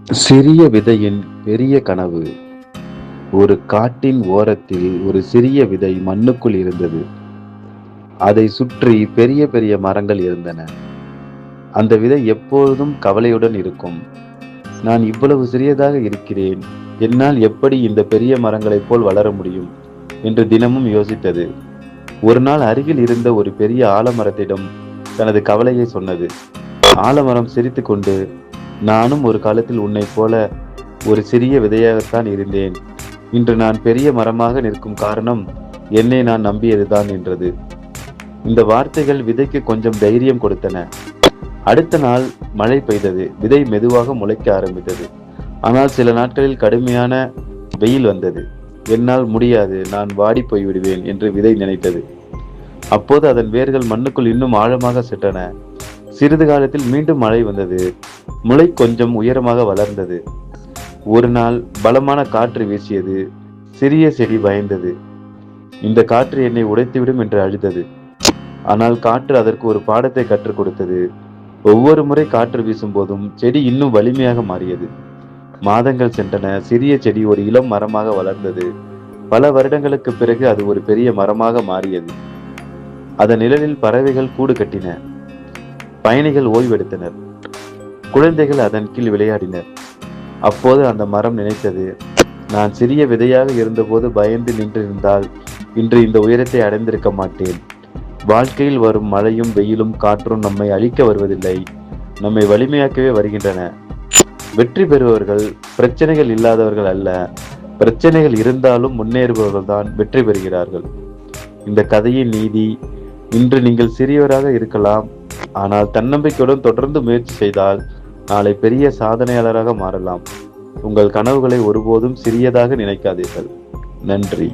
சிறிய விதையின் பெரிய கனவு. ஒரு காட்டின் ஓரத்தில் ஒரு சிறிய விதை மண்ணுக்குள் இருந்தது. அதை சுற்றி பெரிய பெரிய மரங்கள் இருந்தன. அந்த விதை எப்பொழுதும் கவலையுடன் இருக்கும். நான் இவ்வளவு சிறியதாக இருக்கிறேன், என்னால் எப்படி இந்த பெரிய மரங்களைப் போல் வளர முடியும் என்று தினமும் யோசித்தது. ஒரு நாள் அருகில் இருந்த ஒரு பெரிய ஆலமரத்திடம் தனது கவலையை சொன்னது. ஆலமரம் சிரித்துக்கொண்டு, நானும் ஒரு காலத்தில் உன்னைப் போல ஒரு சிறிய விதையாகத்தான் இருந்தேன். இன்று நான் பெரிய மரமாக நிற்கும் காரணம் என்னை நான் நம்பியதுதான் என்றது. இந்த வார்த்தைகள் விதைக்கு கொஞ்சம் தைரியம் கொடுத்தன. அடுத்த நாள் மழை பெய்தது. விதை மெதுவாக முளைக்க ஆரம்பித்தது. ஆனால் சில நாட்களில் கடுமையான வெயில் வந்தது. என்னால் முடியாது, நான் வாடி போய்விடுவேன் என்று விதை நினைத்தது. அப்போது அதன் வேர்கள் மண்ணுக்குள் இன்னும் ஆழமாக சென்றன. சிறிது காலத்தில் மீண்டும் மழை வந்தது. முளை கொஞ்சம் உயரமாக வளர்ந்தது. ஒரு நாள் பலமான காற்று வீசியது. சிறிய செடி பயந்தது. இந்த காற்று என்னை உடைத்துவிடும் என்று அழுதது. ஆனால் காற்று அதற்கு ஒரு பாடத்தை கற்றுக் கொடுத்தது. ஒவ்வொரு முறை காற்று வீசும் போதும் செடி இன்னும் வலிமையாக மாறியது. மாதங்கள் சென்றன. சிறிய செடி ஒரு இளம் மரமாக வளர்ந்தது. பல வருடங்களுக்கு பிறகு அது ஒரு பெரிய மரமாக மாறியது. அதன் நிழலில் பறவைகள் கூடு கட்டின. பயணிகள் ஓய்வெடுத்தனர். குழந்தைகள் அதன் கீழ் விளையாடினர். அப்போது அந்த மரம் நினைத்தது, நான் சிறிய விதையாக இருந்தபோது பயந்து நின்றிருந்தால் இன்று இந்த உயரத்தை அடைந்திருக்க மாட்டேன். வாழ்க்கையில் வரும் மழையும் வெயிலும் காற்றும் நம்மை அழிக்க வருவதில்லை, நம்மை வலிமையாக்கவே வருகின்றன. வெற்றி பெறுபவர்கள் பிரச்சனைகள் இல்லாதவர்கள் அல்ல, பிரச்சனைகள் இருந்தாலும் முன்னேறுபவர்கள் தான் வெற்றி பெறுகிறார்கள். இந்த கதையின் நீதி, இன்று நீங்கள் சிறியவராக இருக்கலாம், ஆனால் தன்னம்பிக்கையுடன் தொடர்ந்து முயற்சி செய்தால் நாளை பெரிய சாதனையாளராக மாறலாம். உங்கள் கனவுகளை ஒருபோதும் சிறியதாக நினைக்காதீர்கள். நன்றி.